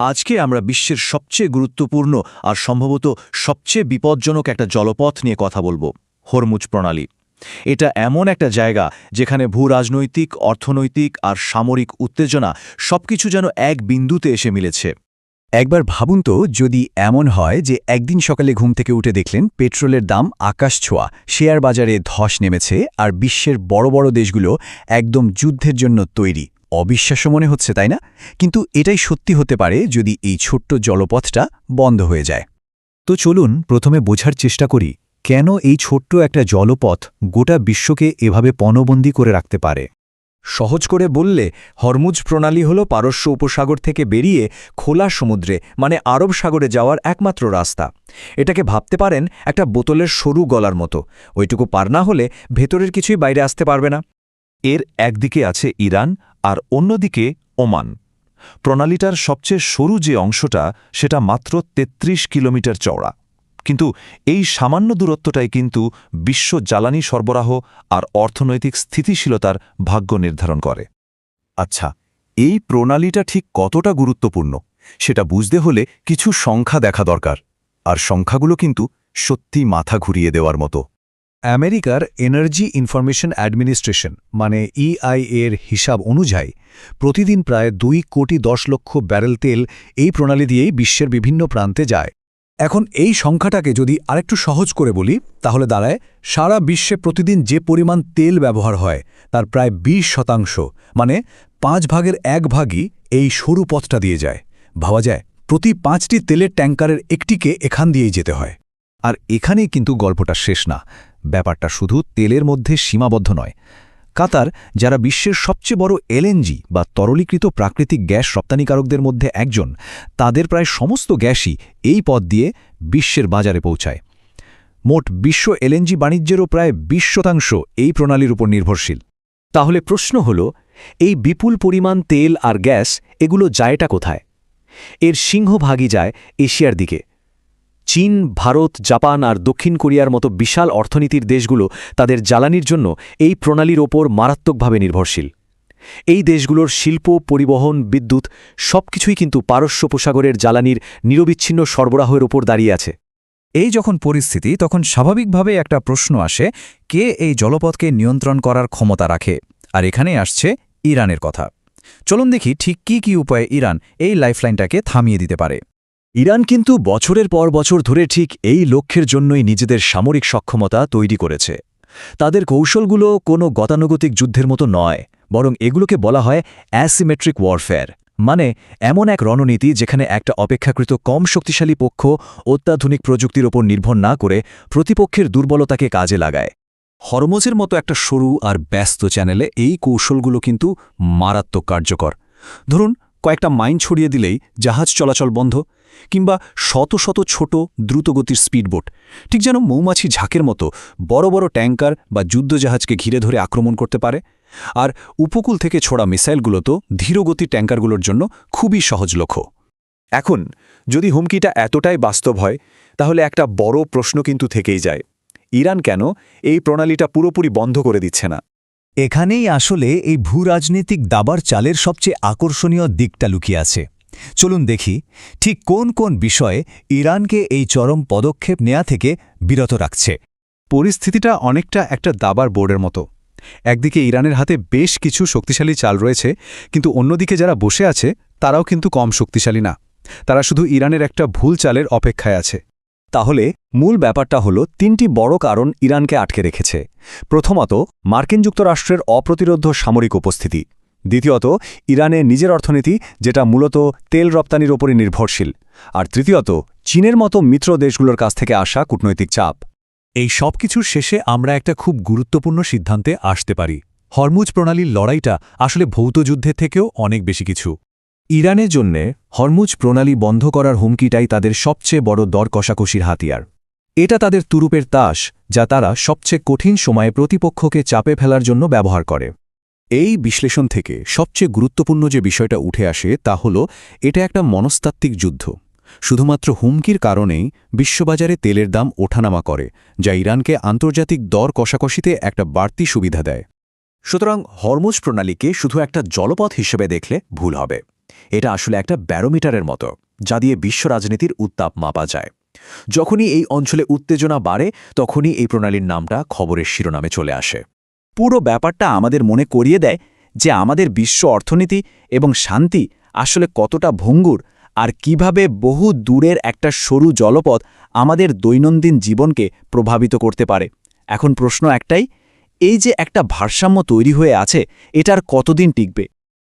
আজকে আমরা বিশ্বের সবচেয়ে গুরুত্বপূর্ণ আর সম্ভবত সবচেয়ে বিপজ্জনক একটা জলপথ নিয়ে কথা বলবো, হরমুজ প্রণালী। এটা এমন একটা জায়গা যেখানে ভূরাজনৈতিক, অর্থনৈতিক আর সামরিক উত্তেজনা সবকিছু যেন এক বিন্দুতে এসে মিলেছে। একবার ভাবুন তো, যদি এমন হয় যে একদিন সকালে ঘুম থেকে উঠে দেখলেন পেট্রোলের দাম আকাশ ছোঁয়া, শেয়ার বাজারে ধস নেমেছে, আর বিশ্বের বড় বড় দেশগুলো একদম যুদ্ধের জন্য তৈরি। অবিশ্বাস্য মনে হচ্ছে, তাই না? কিন্তু এটাই সত্যি হতে পারে যদি এই ছোট্ট জলপথটা বন্ধ হয়ে যায়। তো চলুন প্রথমে বোঝার চেষ্টা করি, কেন এই ছোট্ট একটা জলপথ গোটা বিশ্বকে এভাবে পণবন্দী করে রাখতে পারে। সহজ করে বললে, হরমুজ প্রণালী হল পারস্য উপসাগর থেকে বেরিয়ে খোলা সমুদ্রে মানে আরব সাগরে যাওয়ার একমাত্র রাস্তা। এটাকে ভাবতে পারেন একটা বোতলের সরু গলার মতো। ওইটুকু পার না হলে ভেতরের কিছুই বাইরে আসতে পারবে না। এর একদিকে আছে ইরান আর অন্যদিকে ওমান। প্রণালীটার সবচেয়ে সরু যে অংশটা সেটা মাত্র ৩৩ কিলোমিটার চওড়া। কিন্তু এই সামান্য দূরত্বটাই কিন্তু বিশ্ব জ্বালানি সরবরাহ আর অর্থনৈতিক স্থিতিশীলতার ভাগ্য নির্ধারণ করে। আচ্ছা, এই প্রণালীটা ঠিক কতটা গুরুত্বপূর্ণ সেটা বুঝতে হলে কিছু সংখ্যা দেখা দরকার, আর সংখ্যাগুলো কিন্তু সত্যি মাথা ঘুরিয়ে দেওয়ার মতো। আমেরিকার এনার্জি ইনফরমেশন অ্যাডমিনিস্ট্রেশন মানে EIA-এর হিসাব অনুযায়ী প্রতিদিন প্রায় 2,10,00,000 ব্যারেল তেল এই প্রণালী দিয়েই বিশ্বের বিভিন্ন প্রান্তে যায়। এখন এই সংখ্যাটাকে যদি আরেকটু সহজ করে বলি, তাহলে দাঁড়ায় সারা বিশ্বে প্রতিদিন যে পরিমাণ তেল ব্যবহার হয় তার প্রায় 20% মানে 5 ভাগের 1 ভাগই এই সরু পথটা দিয়ে যায়। ভাবা যায়, প্রতি 5টি তেলের ট্যাঙ্কারের একটিকে এখান দিয়েই যেতে হয়। আর এখানেই কিন্তু গল্পটা শেষ না। ব্যাপারটা শুধু তেলের মধ্যে সীমাবদ্ধ নয়। কাতার, যারা বিশ্বের সবচেয়ে বড় LNG বা তরলীকৃত প্রাকৃতিক গ্যাস রপ্তানিকারকদের মধ্যে একজন, তাদের প্রায় সমস্ত গ্যাসই এই পথ দিয়ে বিশ্বের বাজারে পৌঁছায়। মোট বিশ্ব LNG বাণিজ্যেরও প্রায় 20% এই প্রণালীর উপর নির্ভরশীল। তাহলে প্রশ্ন হল, এই বিপুল পরিমাণ তেল আর গ্যাস এগুলো যায়টা কোথায়? এর সিংহভাগই যায় এশিয়ার দিকে। চীন, ভারত, জাপান আর দক্ষিণ কোরিয়ার মতো বিশাল অর্থনীতির দেশগুলো তাদের জ্বালানির জন্য এই প্রণালীর ওপর মারাত্মকভাবে নির্ভরশীল। এই দেশগুলোর শিল্প, পরিবহন, বিদ্যুৎ সবকিছুই কিন্তু পারস্য উপসাগরের জ্বালানির নিরবিচ্ছিন্ন সরবরাহের ওপর দাঁড়িয়ে আছে। এই যখন পরিস্থিতি, তখন স্বাভাবিকভাবে একটা প্রশ্ন আসে, কে এই জলপথকে নিয়ন্ত্রণ করার ক্ষমতা রাখে? আর এখানেই আসছে ইরানের কথা। চলুন দেখি ঠিক কি উপায়ে ইরান এই লাইফলাইনটাকে থামিয়ে দিতে পারে। ইরান কিন্তু বছরের পর বছর ধরে ঠিক এই লক্ষ্যের জন্যই নিজেদের সামরিক সক্ষমতা তৈরি করেছে। তাদের কৌশলগুলো কোনো গতানুগতিক যুদ্ধের মতো নয়, বরং এগুলোকে বলা হয় অ্যাসিমেট্রিক ওয়ারফেয়ার, মানে এমন এক রণনীতি যেখানে একটা অপেক্ষাকৃত কম শক্তিশালী পক্ষ অত্যাধুনিক প্রযুক্তির ওপর নির্ভর না করে প্রতিপক্ষের দুর্বলতাকে কাজে লাগায়। হরমুজের মতো একটা সরু আর ব্যস্ত চ্যানেলে এই কৌশলগুলো কিন্তু মারাত্মক কার্যকর। ধরুন, কয়েকটা মাইন ছড়িয়ে দিলেই জাহাজ চলাচল বন্ধ, কিংবা শত শত ছোট দ্রুতগতির স্পিডবোট ঠিক যেন মৌমাছি ঝাঁকের মতো বড় বড় ট্যাঙ্কার বা যুদ্ধজাহাজকে ঘিরে ধরে আক্রমণ করতে পারে। আর উপকূল থেকে ছোড়া মিসাইলগুলো তো ধীরগতির ট্যাঙ্কারগুলোর জন্য খুবই সহজ লক্ষ্য। এখন যদি হুমকিটা এতটাই বাস্তব হয়, তাহলে একটা বড় প্রশ্ন কিন্তু থেকেই যায়, ইরান কেন এই প্রণালীটা পুরোপুরি বন্ধ করে দিচ্ছে না? এখানেই আসলে এই ভূরাজনীতিক দাবার চালের সবচেয়ে আকর্ষণীয় দিকটা লুকিয়ে আছে। চলুন দেখি ঠিক কোন কোন বিষয়ে ইরানকে এই চরম পদক্ষেপ নেওয়া থেকে বিরত রাখছে। পরিস্থিতিটা অনেকটা একটা দাবার বোর্ডের মতো। একদিকে ইরানের হাতে বেশ কিছু শক্তিশালী চাল রয়েছে, কিন্তু অন্যদিকে যারা বসে আছে তারাও কিন্তু কম শক্তিশালী না। তারা শুধু ইরানের একটা ভুল চালের অপেক্ষায় আছে। তাহলে মূল ব্যাপারটা হলো 3টি বড় কারণ ইরানকে আটকে রেখেছে। প্রথমত, মার্কিন যুক্তরাষ্ট্রের অপ্রতিরোধ সামরিক উপস্থিতি। দ্বিতীয়ত, ইরানের নিজের অর্থনীতি, যেটা মূলত তেল রপ্তানির ওপরই নির্ভরশীল। আর তৃতীয়ত, চীনের মতো মিত্র দেশগুলোর কাছ থেকে আসা কূটনৈতিক চাপ। এই সব কিছুর শেষে আমরা একটা খুব গুরুত্বপূর্ণ সিদ্ধান্তে আসতে পারি। হরমুজ প্রণালীর লড়াইটা আসলে ভৌত যুদ্ধের থেকেও অনেক বেশি কিছু। ইরানের জন্যে হরমুজ প্রণালী বন্ধ করার হুমকিটাই তাদের সবচেয়ে বড় দর কষাকষির হাতিয়ার। এটা তাদের তুরুপের তাস, যা তারা সবচেয়ে কঠিন সময়ে প্রতিপক্ষকে চাপে ফেলার জন্য ব্যবহার করে। এই বিশ্লেষণ থেকে সবচেয়ে গুরুত্বপূর্ণ যে বিষয়টা উঠে আসে তা হল, এটা একটা মনস্তাত্ত্বিক যুদ্ধ। শুধুমাত্র হুমকির কারণেই বিশ্ববাজারে তেলের দাম ওঠানামা করে, যা ইরানকে আন্তর্জাতিক দর কষাকষিতে একটা বাড়তি সুবিধা দেয়। সুতরাং হরমুজ প্রণালীকে শুধু একটা জলপথ হিসেবে দেখলে ভুল হবে। এটা আসলে একটা ব্যারোমিটারের মতো, যা দিয়ে বিশ্ব রাজনীতির উত্তাপ মাপা যায়। যখনই এই অঞ্চলে উত্তেজনা বাড়ে, তখনই এই প্রণালীর নামটা খবরের শিরোনামে চলে আসে। পুরো ব্যাপারটা আমাদের মনে করিয়ে দেয় যে আমাদের বিশ্ব অর্থনীতি এবং শান্তি আসলে কতটা ভঙ্গুর, আর কিভাবে বহু দূরের একটা সরু জলপথ আমাদের দৈনন্দিন জীবনকে প্রভাবিত করতে পারে। এখন প্রশ্ন একটাই, এই যে একটা ভারসাম্য তৈরি হয়ে আছে, এটার কতদিন টিকবে?